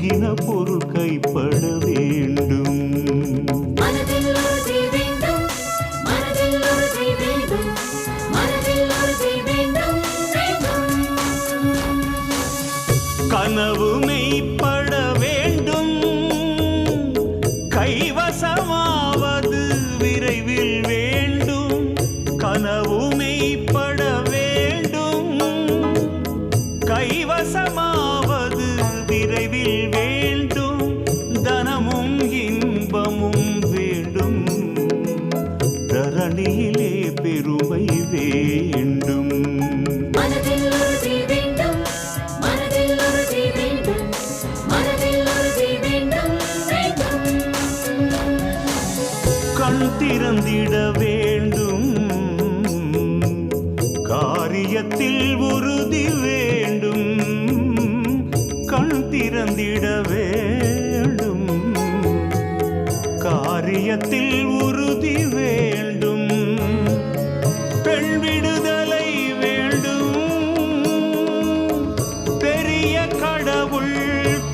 நெருங்கின பொருள் கைப்பட வேண்டும். மனதில் உறுதி வேண்டும், மனதில் உறுதி வேண்டும், மனதில் உறுதி வேண்டும், வேண்டும். கனவு மெய்ப்பட வேண்டும், கைவசமாவது விரைவில் வேண்டும். கனவு மெய்ப்பட வேண்டும், கைவசமாவது விரைவில் வேண்டும். தனமும் இன்பமும் வேண்டும், தரணியிலே பெருமை வேண்டும். மனதில் உறுதி வேண்டும், மனதில் உறுதி வேண்டும், மனதில் உறுதி வேண்டும், வேண்டும். கண் திறந்திட வேண்டும், காரியத்தில் உறுதி வேண்டும். கண் திறந்திட வேண்டும், காரியத்தில் உறுதி வேண்டும். பெண் விடுதலை வேண்டும், பெரிய கடவுள்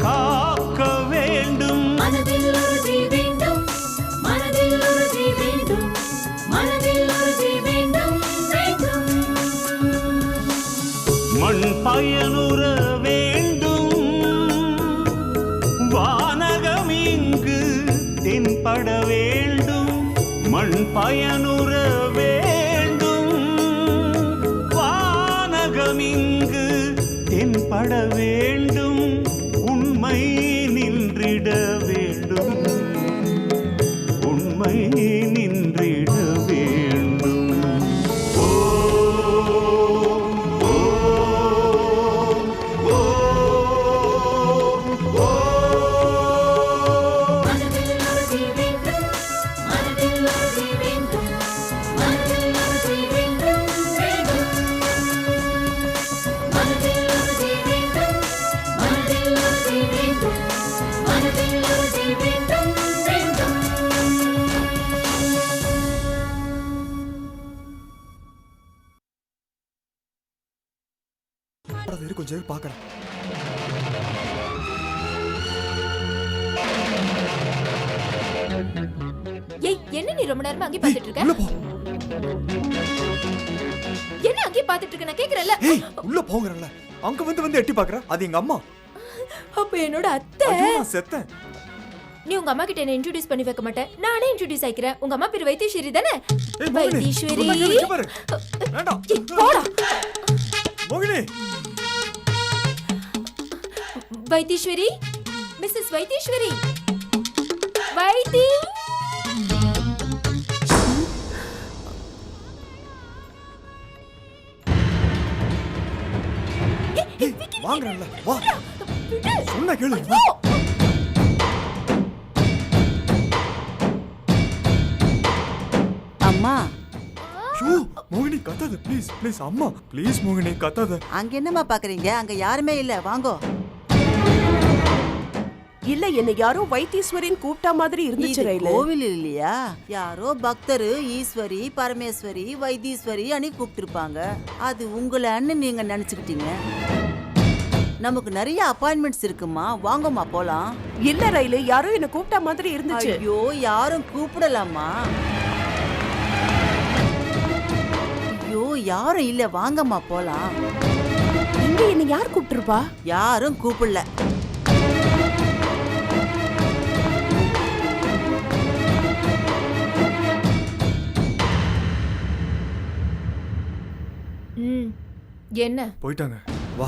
காக்க வேண்டும். மனதில் உறுதி வேண்டும், மனதில் உறுதி வேண்டும், மனதில் உறுதி வேண்டும், வேண்டும். மண் பயனுற வேண்டும், வானகம் இங்கு தென்பட வேண்டும். மண் பயனுற வேண்டும், வானகம் இங்கு தென்பட வேண்டும். உண்மை நின்றிட வேண்டும், உண்மை நின்றிட வேண்டும். மனதில் உறுதி வேண்டும், மனதில் உறுதி வேண்டும், மனதில் உறுதி வேண்டும், வேண்டும். மனதில் உறுதி வேண்டும், மனதில் உறுதி வேண்டும், மனதில் உறுதி வேண்டும், வேண்டும். கொஞ்சம் பாக்குறேன். ஏய், என்ன நீ ரொம்ப நேரமா அங்கே பாத்துட்டு இருக்க? உள்ள போ. என்ன அங்கே பாத்துட்டு இருக்க? நான் கேக்குறேன்ல. ஏய், உள்ள போங்கறல. அங்க வந்து எட்டி பாக்குற. அது எங்க அம்மா. அப்ப என்னோட அத்தை. ஐயோ, நான் செத்தேன். நீ உங்க அம்மா கிட்ட என்ன இன்ட்ரோ듀ce பண்ணி வைக்க மாட்டே. நானே இன்ட்ரோ듀ce ஆயிக்கிறேன். உங்க அம்மா பேர் வைத்தீஸ்வரி தானே? ஏய், மோகினி, வைத்தீஸ்வரி. சொன்னா கேளு, பாரு. வேண்டாம். ஏய், போடா. மோகினி. வைத்தீஸ்வரி, மிஸ்ஸஸ் வைத்தீஸ்வரி. வைத்தி. வாங்கறல. வா. சொன்னா கேளு. அம்மா. ஷூ, மோகினி கத்தாத ப்ளீஸ் ப்ளீஸ். அம்மா ப்ளீஸ் மோகினி கத்தாத. அங்க என்னம்மா பாக்குறீங்க? அங்க யாருமே இல்ல. வாங்கோ. இல்ல, என்ன யாரோ வைத்தீஸ்வரின்னு கூப்பிட்டா மாதிரி இருந்துச்சு. இது ரயிலு கோவில் இல்லையா? யாரோ பக்தரு ஈஸ்வரி பரமேஸ்வரி வைத்தீஸ்வரி அனி கூப்பிட்டுருப்பாங்க. அது உங்களன்னு நீங்க நினைச்சுக்கிட்டீங்க. நமக்கு நிறைய அப்பாயின்மெண்ட்ஸ் இருக்குமா, வாங்கம்மா போலாம். இல்ல ரயிலு, யாரோ என்ன கூப்பிட்டா மாதிரி இருந்துச்சு. ஐயோ, யாரும் கூப்பிடலாமா? ஐயோ, யாரும் இல்ல, வாங்கம்மா போலாம். இங்க என்ன யார் கூப்பிட்டுருப்பா? யாரும் கூப்பிடல. என்ன? போயிட்டாங்க. வா.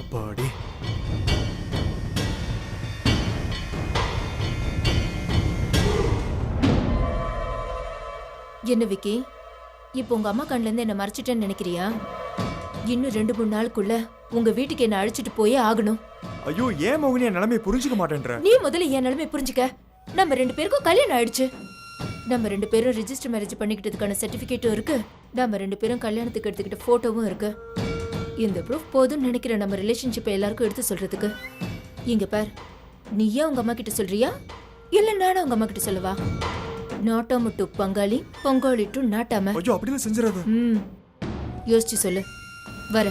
அப்பாடி. என்ன விக்கி, இப்போ உங்க அம்மா கண்ணுல இருந்து என்ன மறைச்சிட்டேன்னு நினைக்கிறியா? இன்னும் 2-3 நாளுக்குள்ள உங்க வீட்டுக்கு என்ன அழைச்சிட்டு போயே ஆகணும். ஐயோ, ஏன் மோகினி என் நிலைமை புரிஞ்சுக்க மாட்டேன்ற? நீ முதல்ல என் நிலைமை புரிஞ்சுக்க. நம்ம 2 பேருக்கும் கல்யாணம் ஆயிடுச்சு. நம்ம 2 பேரும் ரெஜிஸ்டர் மேரேஜ் பண்ணிக்கிட்டதுக்கான சர்டிபிகேட்டும் இருக்கு. நம்ம 2 பேரும் கல்யாணத்துக்கு எடுத்துக்கிட்ட போட்டோவும் இருக்கு. இந்த ப்ரூஃப் போதும்னு நினைக்கிற நம்ம ரிலேஷன்ஷிப்பை எல்லாருக்கும் எடுத்து சொல்றதுக்கு. இங்க பார், நீயா உங்க அம்மா கிட்ட சொல்றியா இல்ல நானும் உங்க அம்மா கிட்ட சொல்லவா? நாட்டாம டு பங்காளி, பங்காளி டு நாட்டாம. ஐயோ அப்படிலாம் செஞ்சிடாத. யோசிச்சு சொல்லு. வர.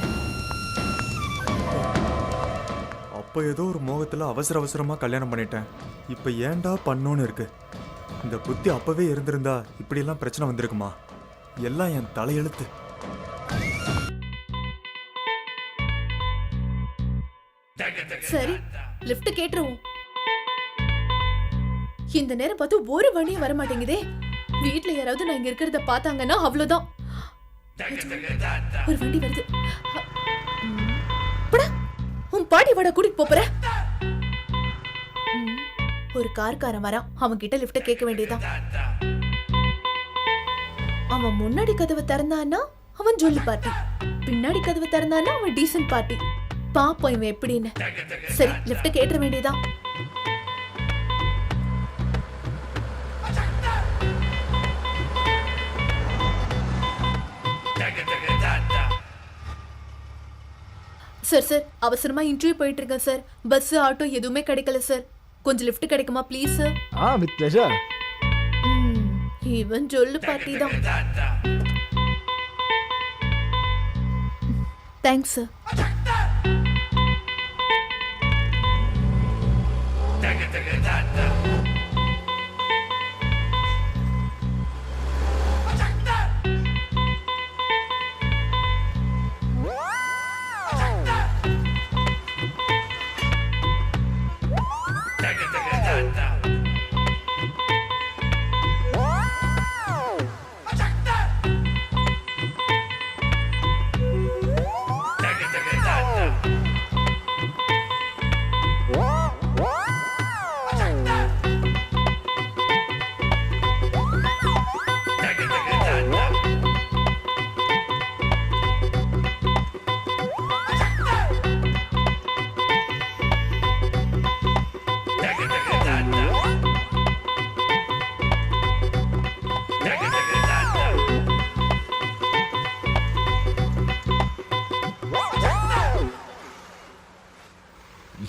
அப்ப ஏதோ ஒரு மோகத்துல அவசரமா கல்யாணம் பண்ணிட்டேன். இப்ப ஏன்டா பண்ணோன்னு இருக்கு. இந்த புத்தி அப்பவே இருந்திருந்தா இப்படி எல்லாம் பிரச்சனை வந்திருக்குமா? எல்லாம் என் தலையெழுத்து. சரி, லிஃப்ட் கேட்டுருவோம். இந்த நேரம் பார்த்து ஒரு வண்டியும் வர மாட்டேங்குதே. வீட்ல யாராவது நான் இங்க இருக்கிறத பார்த்தாங்கன்னா அவ்வளவுதான். ஒரு வண்டி வருது. போடா, உன் பாட்டி வட கூட்டிட்டு போற. ஒரு கார்காரன் வரான். அவன் கிட்ட லிஃப்ட் கேட்க வேண்டியதான். அவன் முன்னாடி கதவை திறந்தான்னா அவன் ஜொல்லி பார்ட்டி, பின்னாடி கதவை திறந்தான்னா அவன் டீசன்ட் பார்ட்டி. பாப்போம் இவன் எப்படின்னு. சரி, லிஃப்ட் கேட்டுற வேண்டியதான். சார் சார், அவசரமா இன்டர்வியூ போயிட்டு இருக்கேன் சார். பஸ் ஆட்டோ எதுவுமே கிடைக்கல சார். கொஞ்சம் லிஃப்ட் கிடைக்குமா ப்ளீஸ் சார்? With pleasure. இவன் ஜொல்லு பார்ட்டி தான். Thanks sir.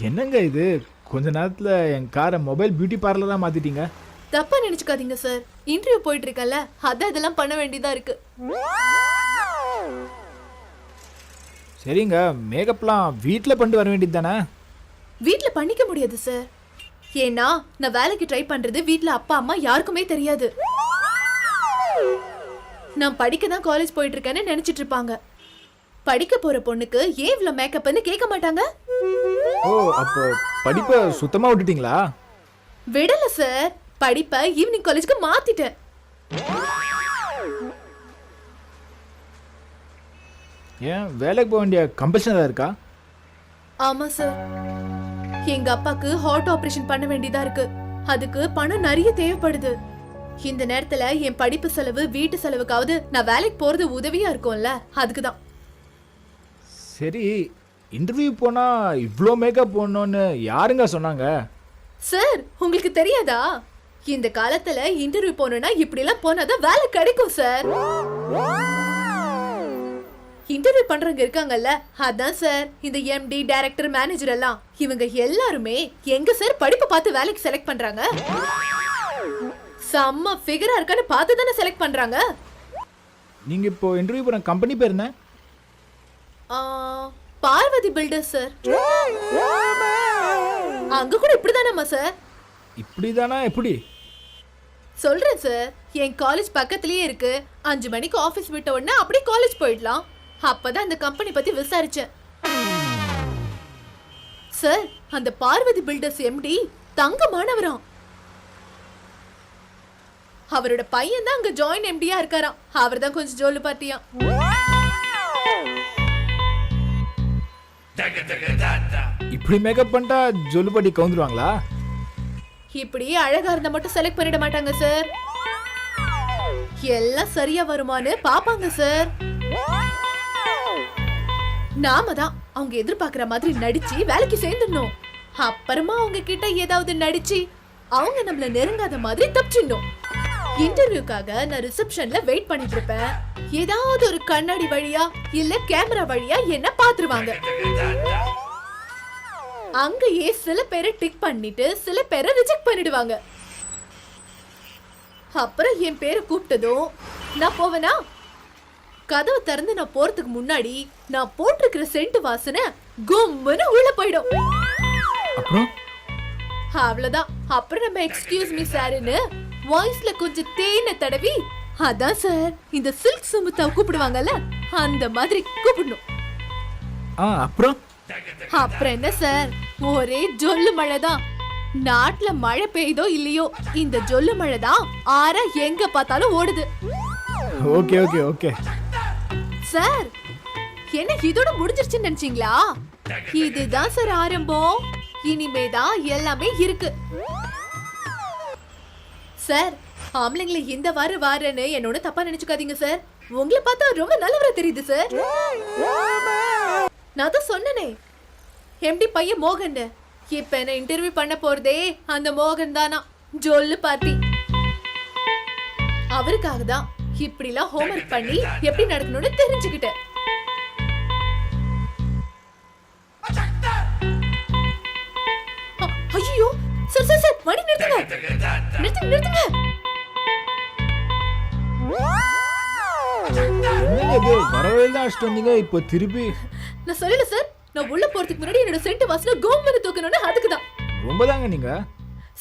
என்னங்க இது, கொஞ்ச நேரத்துல என் காரை மொபைல் பியூட்டி பார்லரா மாத்திட்டீங்க. தப்பா நினைச்சுக்காதீங்க சார். இன்டர்வியூ போயிட்டு இருக்கல, அதான் இதெல்லாம் பண்ண வேண்டியதா இருக்கு. சரிங்க, மேக்கப்லாம் வீட்டில் பண்ணிட்டு வர வேண்டியது தானே? வீட்ல பண்ணிக்க முடியாது சார். ஏன்னா நான் வேலைக்கு ட்ரை பண்றது வீட்ல அப்பா அம்மா யாருக்குமே தெரியாது. நான் படிக்க தான் காலேஜ் போயிட்டு இருக்கேன்னு நினைச்சிட்டு இருப்பாங்க. படிக்க போற பொண்ணுக்கு ஏன் இவ்வளவு மேக்கப்னு கேட்க மாட்டாங்க. ஓ, அப்போ படிப்பை சுத்தமா விட்டுட்டீங்களா? விடல சார், படிப்பை ஈவினிங் காலேஜ்க்கு மாத்திட்டேன். ஏன் வேலைக்கு போக வேண்டிய கம்பல்ஷன் ஏதாவது இருக்கா? ஆமா சார், எங்க அப்பாக்கு ஹார்ட் ஆபரேஷன் பண்ண வேண்டியதா இருக்கு. அதுக்கு பணம் நிறைய தேவைப்படுது. இந்த நேரத்துல என் படிப்பு செலவு, வீட்டு செலவுக்காவது நான் வேலைக்கு போறது உதவியா இருக்கும்ல, அதுக்குதான். சரி, இன்டர்வியூ போனா இவ்வளோ மேக்கப் போடணும்னு யாருங்க சொன்னாங்க? சார், உங்களுக்கு தெரியாதா? இந்த காலத்துல இன்டர்வியூ போனா இப்படி எல்லாம் போனாதான் வேலை கிடைக்கும் சார். இன்டர்வியூ பண்றவங்க இருக்காங்கல்ல, அதான் சார் இந்த எம்டி, டைரக்டர், மேனேஜர் எல்லாம். இவங்க எல்லாருமே எங்க சார் படிப்பை பார்த்து வேலைக்கு செலக்ட் பண்றாங்க? செம்ம ஃபிகரா இருக்கான்னு பார்த்து தானே செலக்ட் பண்றாங்க. நீங்க இப்போ இன்டர்வியூ போன கம்பெனி பேர் என்ன? Parvathi builders sir. அங்க கூட இப்படிதானம்மா சார்? இப்படிதானா? எப்படி சொல்றேன் சார், என் காலேஜ் பக்கத்துலயே இருக்கு. 5 மணிக்கு ஆபீஸ் விட்ட உடனே அப்படியே காலேஜ் போயிடலாம். அப்பதான் அந்த கம்பெனி பத்தி விசாரிச்சேன் சார். அந்த பார்வதி பில்டர்ஸ் எம்டி தங்கமானவராம். அவரோட பையன் தான் அங்க ஜாயின் எம்டியா இருக்காராம். அவர் தான் கொஞ்சம் ஜோலு பார்ட்டியா. இப்படி மேக்கப் பண்ணிட்டா ஜொல்லுபடி கவுந்துருவாங்களா? இப்படி அழகா இருந்தா மட்டும் செலக்ட் பண்ணிட மாட்டாங்க சார். எல்லாம் சரியா வருமானு பாப்பாங்க சார். நாம தான் அவங்க எதிர்பார்க்கிற மாதிரி நடிச்சு வேலைக்கு சேர்ந்துடணும். அப்புறமா அவங்க கிட்ட ஏதாவது நடிச்சு அவங்க நம்மள நெருங்காத மாதிரி தப்பிச்சிடணும். இன்டர்வியூக்காக நான் ரிசப்ஷன்ல வெயிட் பண்ணிட்டு இருப்பேன். ஏதாவது ஒரு கண்ணாடி வழியா இல்ல கேமரா வழியா என்ன பாத்துருவாங்க. அங்கேயே சில பேரை டிக் பண்ணிட்டு சில பேரை ரிஜெக்ட் பண்ணிடுவாங்க. அப்புறம் என் பேரை கூப்பிட்டதும் நான் போவேனா? கதவை திறந்து நான் போறதுக்கு முன்னாடி நான் போட்டிருக்கிற சென்ட் வாசனை கும்முன்னு உள்ள போயிடும். அப்புறம் அவ்வளவுதான். அப்புறம் நம்ம எக்ஸ்கியூஸ் மீ சார்னு வாய்ஸ்ல கொஞ்சம் தேனை தடவி, அதான் சார் இந்த சில்க் சுமுத்தாவை கூப்பிடுவாங்கல்ல அந்த மாதிரி கூப்பிடணும். அப்புறம் என்ன சார், ஒரே ஜொல்லு மழைதான். நாட்டுல மழை பெய்தோ இல்லையோ இந்த ஜொல்லு மழை தான் ஆறா எங்க பார்த்தாலும் ஓடுது. ஓகே ஓகே ஓகே சார், என்ன இதோட முடிஞ்சிருச்சுன்னு நினைச்சீங்களா? இதுதான் சார் ஆரம்பம். இனிமேதான் எல்லாமே இருக்கு. சார், ஆம்பளைங்களை இந்த வாரன்னு என்னோட தப்பா நினைச்சுக்காதீங்க சார். உங்களை பார்த்தா ரொம்ப நல்லவரா தெரியுது சார். நான் தான் சொன்னனே எம்டி பையன் மோகன். இப்ப என்ன இன்டர்வியூ பண்ண போறதே அந்த மோகன் தானா, ஜொல்லு பார்ட்டி. அவருக்காக தான் இப்படிலாம் ஹோம்வொர்க் பண்ணி எப்படி நடக்கணும்னு தெரிஞ்சுக்கிட்டேன். ஐயோ சார் சார் சார், வண்டி நிறுத்துங்க நிறுத்துங்க நிறுத்துங்க. என்னங்க இது வரவே தான் அடிச்சிட்டு வந்தீங்க, இப்போ திருப்பி? நான் சொல்லல சார், நான் உள்ள போறதுக்கு முன்னாடி என்னோட சென்ட் வாசனை கோம்பன்னு தூக்கணும்னு அதுக்கு தான். ரொம்ப தாங்க நீங்க.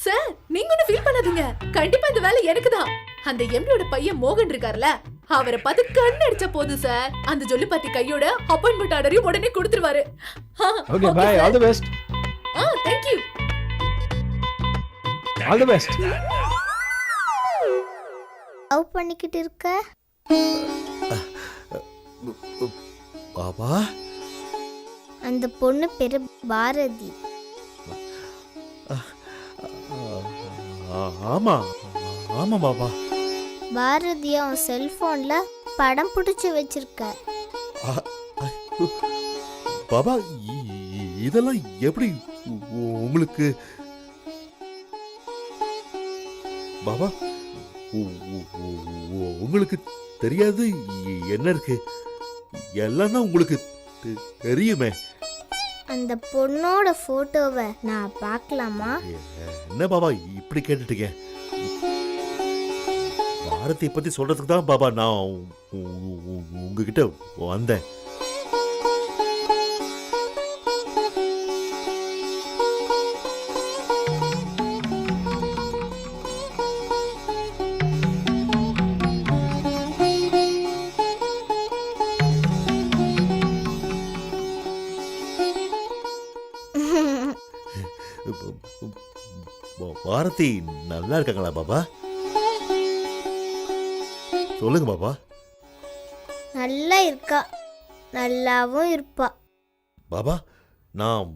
சார், நீங்க ஒன்னும் ஃபீல் பண்ணாதீங்க, கண்டிப்பா இந்த வேலை எனக்கு தான். அந்த எம்டியோட பையன் மோகன் இருக்கார்ல, அவரை பார்த்து கண் அடிச்சா போதும் சார், அந்த ஜொல்லு பாத்தி கையோட அப்பாயின்மெண்ட் ஆர்டரையும் உடனே கொடுத்துருவாரு. Okay bye, all the best. Thank you. All the best. Love பண்ணிக்கிட்டு இருக்க பாபா? அந்த பொண்ணு பேரு பாரதி. ஆமா ஆமா பாபா. பாரதிய உன் செல்போன்ல படம் பிடிச்சு வச்சிருக்க. பாபா, இதெல்லாம் எப்படி உங்களுக்கு? பாபா, உங்களுக்கு தெரியாது என்ன இருக்கு? எல்லாம் தான் உங்களுக்கு தெரியுமே. அந்த பொண்ணோட போட்டோவை நான் பார்க்கலாமா? என்ன பாபா இப்படி கேட்டுட்டீங்க? பாரதியை பத்தி சொல்றதுக்கு தான் பாபா நான் உங்ககிட்ட வந்தேன். பாரதி நல்லா இருக்காங்களா பாபா? சொல்லுங்க பாபா. நல்லா இருக்கா, நல்லாவும் இருப்பா. பாபா, நான்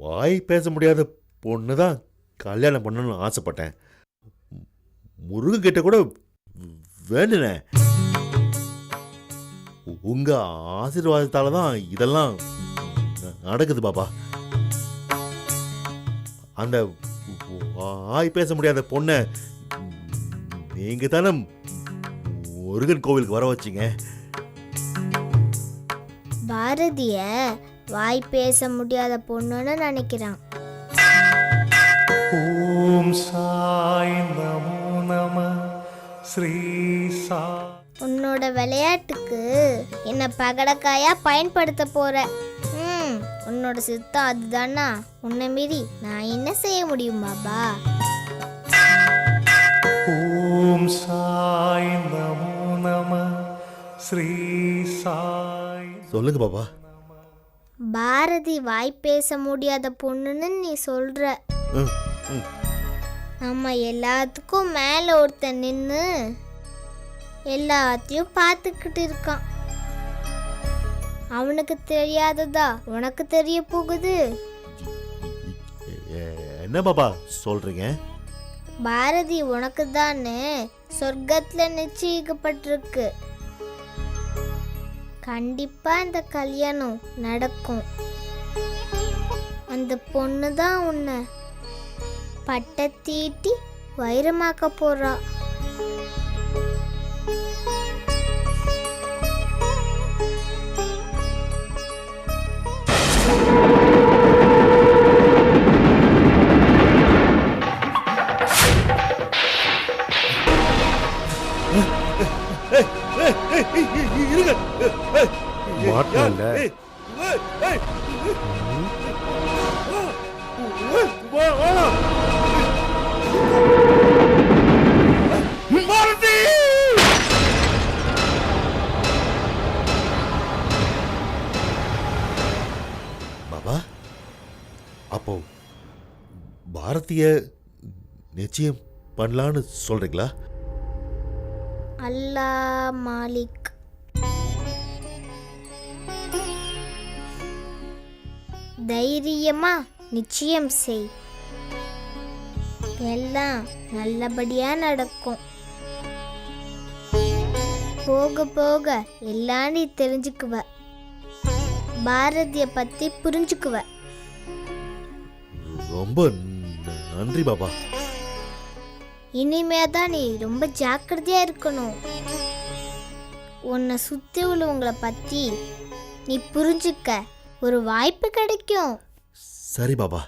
வாய் பேச முடியாத பொண்ணு தான் கல்யாணம் பண்ணணும்னு ஆசைப்பட்டேன். முருகன் கிட்ட கூட வேண்டுனேன். உங்க ஆசீர்வாதத்தால தான் இதெல்லாம் நடக்குது பாபா. அந்த வாய் பேச முடியாத பொண்ணை நீங்க தானே முருகன் கோவிலுக்கு வர வச்சிங்க. பாரதிய வாய் பேச முடியாத பொண்ணுன்னு நினைக்கிறான். ஓம் சாய் நமோ நம ஸ்ரீ சாய். உன்னோட விளையாட்டுக்கு என்ன பகடக்காயா பயன்படுத்த போற. உன்னோட சித்தம் அதுதானா? உன்னை மீறி நான் என்ன செய்ய முடியும் பாபா? ஓம் சாய் நமோ நம ஸ்ரீ சாய். சொல்லுங்க பாபா. பாரதி வாய் பேச முடியாத பொண்ணுன்னு நீ சொல்ற. நம்ம எல்லாத்துக்கும் மேல ஒருத்தன் நின்னு எல்லாத்தையும் பார்த்துக்கிட்டு இருக்கான். அவனுக்கு தெரியாததா உனக்கு தெரிய போகுது. என்ன பாபா சொல்றீங்க? பாரதி உனக்கு தானே சொர்க்கத்துல நிச்சயிக்கப்பட்டிருக்கு. கண்டிப்பா இந்த கல்யாணம் நடக்கும். அந்த பொண்ணு தான் உன்னை பட்டை தீட்டி வைரமாக்க போறா. பாபா, அப்போ பாரதிய நிச்சயம் பண்ணலான்னு சொல்றீங்களா? அல்லா மாலிக். தைரியமா நிச்சயம் செய், எல்லாம் நல்லபடியா நடக்கும். போக போக எல்லாம் நீ தெரிஞ்சுக்குவ, பாரதிய பத்தி புரிஞ்சுக்குவ. ரொம்ப நன்றி பாபா. இனிமே தான் நீ ரொம்ப ஜாக்கிரதையா இருக்கணும். உன்னை சுத்தி உள்ளவங்களை பத்தி நீ புரிஞ்சுக்க ஒரு வாய்ப்பு கிடைக்கும். சரி பாபா.